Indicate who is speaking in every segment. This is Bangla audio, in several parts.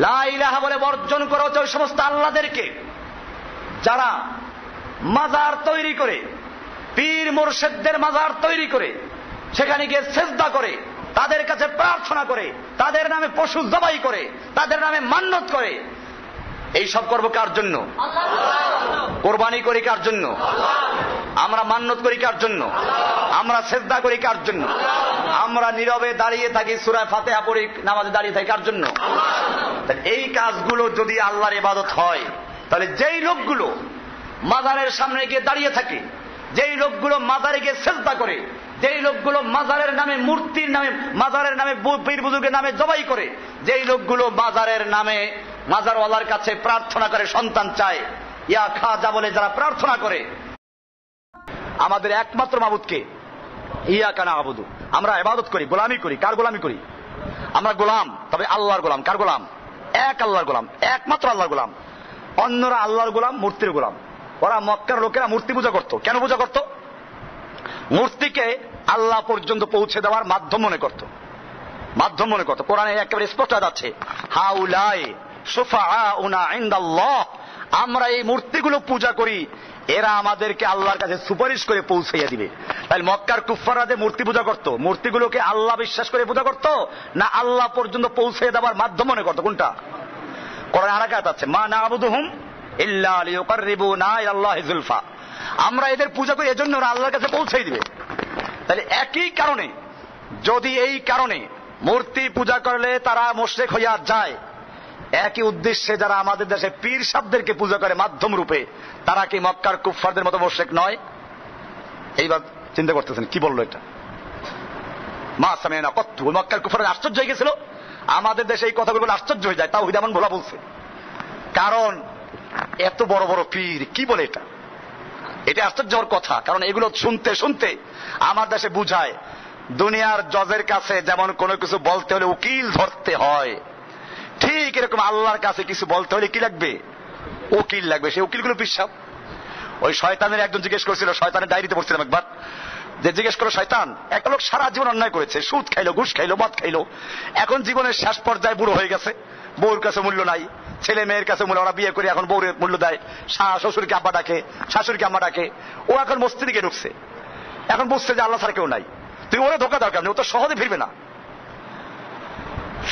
Speaker 1: লা ইলাহা বলে বর্জন করা হচ্ছে ওই সমস্ত আল্লাহদেরকে যারা মাজার তৈরি করে, পীর মুর্শিদদের মাজার তৈরি করে সেখানে গিয়ে সেজদা করে, তাদের কাছে প্রার্থনা করে, তাদের নামে পশু জবাই করে, তাদের নামে মান্যত করে। এই সব করব কার জন্য? কোরবানি করি কার জন্য? আমরা মান্যত করি কার জন্য? আমরা সেজদা করি কার জন্য? আমরা নীরবে দাঁড়িয়ে থাকি, সূরা ফাতিহা পড়ি, নামাজে দাঁড়িয়ে থাকি কার জন্য? এই কাজগুলো যদি আল্লাহর ইবাদত হয়, তাহলে যেই লোকগুলো মাজারের সামনে গিয়ে দাঁড়িয়ে থাকে, যেই লোকগুলো মাজারে গিয়ে সেজদা করে, যেই লোকগুলো মাজারের নামে, মূর্তির নামে, মাজারের নামে, পীর বুজুর্গের নামে জবাই করে, যেই লোকগুলো মাজারের নামে মাজারওয়ালার কাছে প্রার্থনা করে, সন্তান চায়, ইয়া খাজা বলে যারা প্রার্থনা করে, আমাদের একমাত্র মাবুদকে ইয়াকা না'বুদু, আমরা ইবাদত করি, গোলামি করি। কার গোলামি করি? আমরা গোলাম, তবে আল্লাহর গোলাম। কার গোলাম? এক আল্লাহর গোলাম, একমাত্র আল্লাহর গোলাম। অন্যরা আল্লাহর গোলাম, মূর্তির গোলাম। ওরা মক্কার লোকেরা মূর্তি পূজা করত। কেন পূজা করত? মূর্তিকে আল্লাহ পর্যন্ত পৌঁছে দেওয়ার মাধ্যম মনে করত, মাধ্যম মনে করত। কোরআনে একেবারে স্পষ্ট আছে, হাউলাই শুফাআউনা ইনদাল্লাহ, আমরা এই মূর্তিগুলো পূজা করি, এরা আমাদেরকে আল্লাহর কাছে সুপারিশ করে পৌঁছাইয়া দিবে। তাই মক্কার কুফফাররা যে মূর্তি পূজা করত, মূর্তিগুলোকে আল্লাহ বিশ্বাস করে পূজা করত না আল্লাহ পর্যন্ত পৌঁছে দেওয়ার মাধ্যম মনে করত? কোনটা? কোরআনে আরেক আয়াত আছে, মা না'বুদুহুম ইল্লা লিয়ুকাররিবুনা ইলাল্লাহি যুলফা, আমরা এদের পূজা করি এজন্য ওরা আল্লাহর কাছে পৌঁছাই দিবে। তাহলে একই কারণে, যদি এই কারণে মূর্তি পূজা করলে তারা মুশরিক হইয়া যায়, একই উদ্দেশ্যে যারা আমাদের দেশে পীর সাহেবদেরকে পূজা করে মাধ্যম রূপে, তারা কি মক্কার কুফফারদের মতো মুশরিক নয়? এইবার চিন্তা করতেছেন কি বললো এটা? মা সামিনা কত্তু, মক্কার কুফফাররা আশ্চর্য হয়ে গেছিল। আমাদের দেশে এই কথাগুলো আশ্চর্য হয়ে যায়, তাও এমন বলা বলছে। কারণ এত বড় বড় পীর কি বলে এটা? এটা আশ্চর্য হওয়ার কথা, কারণ এগুলো শুনতে শুনতে আমার দেশে বুঝায় দুনিয়ার জজের কাছে যেমন কোনো কিছু বলতে হলে উকিল ধরতে হয়, ঠিক এরকম আল্লাহর কাছে কিছু বলতে হলে কি লাগবে? উকিল লাগবে। সেই উকিলগুলো পিসাব। ওই শয়তানের একজন জিজ্ঞেস করেছিল, শয়তানের ডায়েরিতে পড়ছিলাম একবার, যে জিজ্ঞেস করো শয়তান, একটা লোক সারা জীবন অন্যায় করেছে, সুদ খাইলো, ঘুষ খাইলো, মদ খাইলো, এখন জীবনের শেষ পর্যায়ে বুড়ো হয়ে গেছে, বউর কাছে মূল্য নাই, ছেলে মেয়ের কাছে মূল্য, ওরা বিয়ে করে এখন বউরের মূল্য দেয়, শ্বশুরকে আব্বা ডাকে, শাশুড়িকে আম্মা ডাকে, ও এখন মস্তিদিকে ঢুকছে, এখন বুঝছে যে আল্লাহ ছাড়া কেউ নাই, তুই ওরে ধোকা দাও কেন? ও তো সহজে ফিরবে না।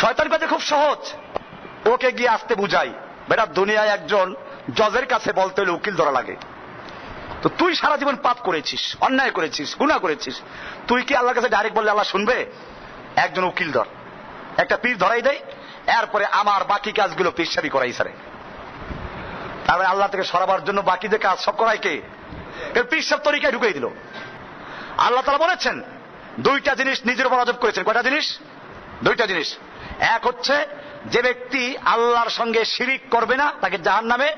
Speaker 1: শয়তান কাছে খুব সহজ, ওকে গিয়ে আসতে বুঝাই, বেটা দুনিয়ায় একজন জজের কাছে বলতে হলে উকিল ধরা লাগে, তো তুই সারা জীবন পাপ করেছিস, অন্যায় করেছিস, গুনাহ করেছিস, তুই কি আল্লাহর কাছে ডাইরেক্ট বললে আল্লাহ শুনবে? একজন উকিল ধর, একটা পীর ধরাই দেয়, এরপরে আমার বাকি কাজগুলো পীর সাহেবই করাই সারে। তারপরে আল্লাহ থেকে সরাবার জন্য বাকি যে কাজ সব করাই কে? পীর সাহেব তরিকায় ঢুকিয়ে দিল। আল্লাহ তাআলা বলেছেন দুইটা জিনিস নিজের উপর ওয়াজিব করেছেন। কয়টা জিনিস? দুইটা জিনিস। এক হচ্ছে, যে ব্যক্তি আল্লাহর সঙ্গে শিরিক করবে না তাকে জাহান্নামে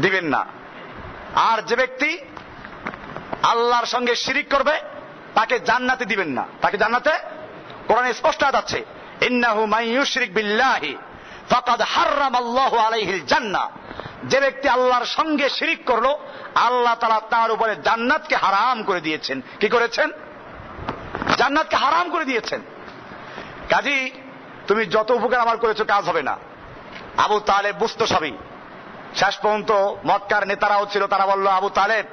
Speaker 1: দিবেন না, আর যে ব্যক্তি আল্লাহর সঙ্গে শিরিক করবে তাকে জান্নাতে দিবেন না। তাকে জান্নাতে, কোরআনে স্পষ্ট আছে, ইন্নাহু মান ইউশরিক বিল্লাহি ফাকাদ হাররামাল্লাহু আলাইহিল জান্নাহ, যে ব্যক্তি আল্লাহর সঙ্গে শিরিক করলো আল্লাহ তাআলা তার উপরে জান্নাতকে হারাম করে দিয়েছেন। কি করেছেন? জান্নাতকে হারাম করে দিয়েছেন। কাজী তুমি যত উপকার আমার করেছো কাজ হবে না। আবু তালেব বুঝতো সবই। শেষ পর্যন্ত মক্কার নেতারাও ছিল, তারা বলল আবু তালেব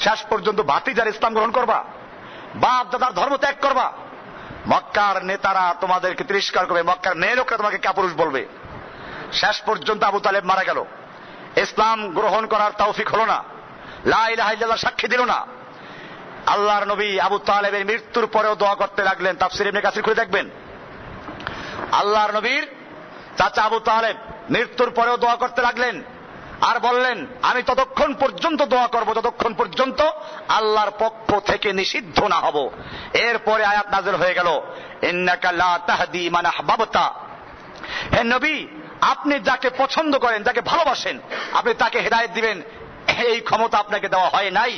Speaker 1: শেষ পর্যন্ত ভাতিজার ইসলাম গ্রহণ করবা, বাপ দাদার ধর্ম ত্যাগ করবা, মক্কার নেতারা তোমাদেরকে তিরস্কার করবে, মক্কার মেয়ে লোকরা তোমাকে কাপুরুষ বলবে। শেষ পর্যন্ত আবু তালেব মারা গেল, ইসলাম গ্রহণ করার তৌফিক হলো না, লা ইলাহা ইল্লাল্লাহ সাক্ষী দিল না। আল্লাহর নবী আবু তালেবের মৃত্যুর পরেও দোয়া করতে লাগলেন। তাফসীর ইবনে কাসির খুলে দেখবেন, আল্লাহর নবীর চাচা আবু তালেব মৃত্যুর পরেও দোয়া করতে লাগলেন, আর বললেন আমি ততক্ষণ পর্যন্ত দোয়া করব যতক্ষণ পর্যন্ত আল্লাহর পক্ষ থেকে নিষিদ্ধ না হব। এরপরে আয়াত নাযিল হয়ে গেল, ইন্নাকা লা তাহদি মান আহবাবতা, হে নবী আপনি যাকে পছন্দ করেন, যাকে ভালোবাসেন, আপনি তাকে হেদায়েত দিবেন, এই ক্ষমতা আপনাকে দেওয়া হয় নাই।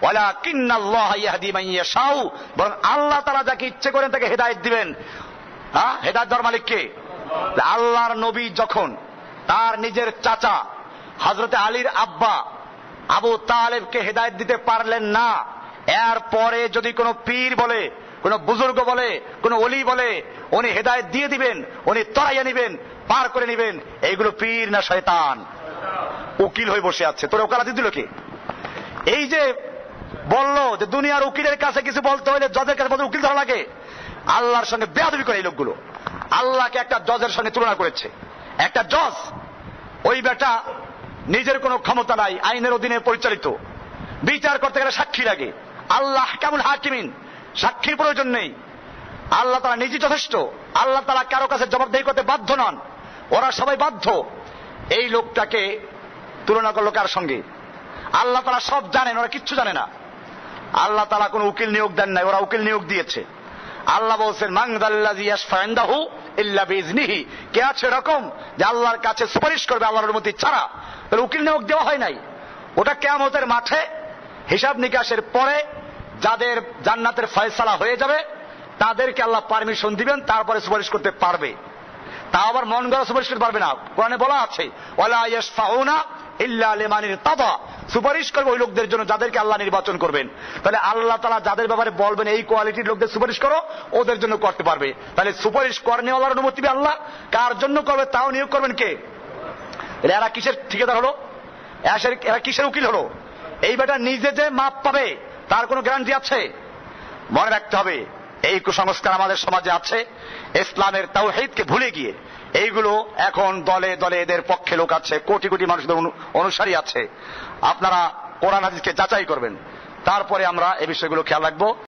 Speaker 1: ওয়ালাকিন্নাল্লাহা ইয়াহদি মান ইয়াশাউ, বরং আল্লাহ তাআলা যাকে ইচ্ছে করেন তাকে হেদায়েত দিবেন। হেদায়েত দেওয়ার মালিক কে? আল্লাহর নবী যখন তার নিজের চাচা হযরতে আলীর আব্বা আবু তালেবকে হেদায়েত দিতে পারলেন না, এরপরে যদি কোনো পীর বলে কোন বুজুর্গ বলে, কোন ওলি বলে উনি হেদায়েত দিয়ে দিবেন, উনি তরাইয়া নিবেন, পার করে নিবেন, এইগুলো পীর না শয়তান? উকিল হয়ে বসে আছে, তোর ওকালাতি দিল কি? এই যে বললো যে দুনিয়ার উকিলের কাছে কিছু বলতে হলে জজের কাছে বলতে উকিল ধরা লাগে, আল্লাহর সঙ্গে বেয়াদবি করে এই লোকগুলো। আল্লাহকে একটা জজের সঙ্গে তুলনা করেছে। একটা জজ, ওই বেটা নিজের কোনো ক্ষমতা নাই, আইনের অধীনে পরিচালিত, বিচার করতে গেলে সাক্ষী লাগে। আল্লাহ কেমন হাকিমিন, সাক্ষীর প্রয়োজন নেই, আল্লাহ তারা নিজে যথেষ্ট, আল্লাহ তারা কারো কাছে জবাবদেহি করতে বাধ্য নন, ওরা সবাই বাধ্য। এই লোকটাকে তুলনা করলো কার সঙ্গে? আল্লাহ তারা সব জানেন, ওরা কিচ্ছু জানে না। আল্লাহ তারা কোন উকিল নিয়োগ দেন নাই, ওরা উকিল নিয়োগ দিয়েছে। আল্লাহ বলছেন মানযাল্লাযী ইয়াশফা'ু ইনদাহু ইল্লা বিইজনিহি, কে আছে এরকম যে আল্লাহর কাছে সুপারিশ করবে আল্লাহর অনুমতি ছাড়া? তাহলে উকিল নিয়োগ দেওয়া হয় নাই। ওটা কিয়ামতের মাঠে হিসাব নিকাশের পরে যাদের জান্নাতের ফয়সালা হয়ে যাবে তাদেরকে আল্লাহ পারমিশন দিবেন, তারপরে সুপারিশ করতে পারবে। তা আবার মন গড়া সুপারিশ করতে পারবে না। কোরআনে বলা আছে ওয়ালা ইয়াশফাউনা ইল্লা লিমান ইরতাদা, সুপারিশ করবে ওই লোকদের জন্য যাদেরকে আল্লাহ নির্বাচন করবেন। তাহলে আল্লাহ তাআলা যাদের ব্যাপারে বলবেন এই কোয়ালিটির লোকদের সুপারিশ করো, ওদের জন্য করতে পারবে। তাহলে সুপারিশ করনেওয়ালার অনুমতি দিবে আল্লাহ, কার জন্য করবে তাও নিয়োগ করবেন কে? এরা কিসের ঠিকাদার হলো? এরা কিসের উকিল হলো? এই বেটা নিজে যে মাপ পাবে তার কোনো গ্যারান্টি আছে? মনে রাখতে হবে এই কুসংস্কার আমাদের সমাজে আছে, ইসলামের তাওহীদকে ভুলে গিয়ে এইগুলো এখন দলে দলে এদের পক্ষে লোক আছে, কোটি কোটি মানুষদের অনুসারী আছে। আপনারা কোরআন হাদিসকে যাচাই করবেন, তারপরে আমরা এই বিষয়গুলো খেয়াল রাখবো।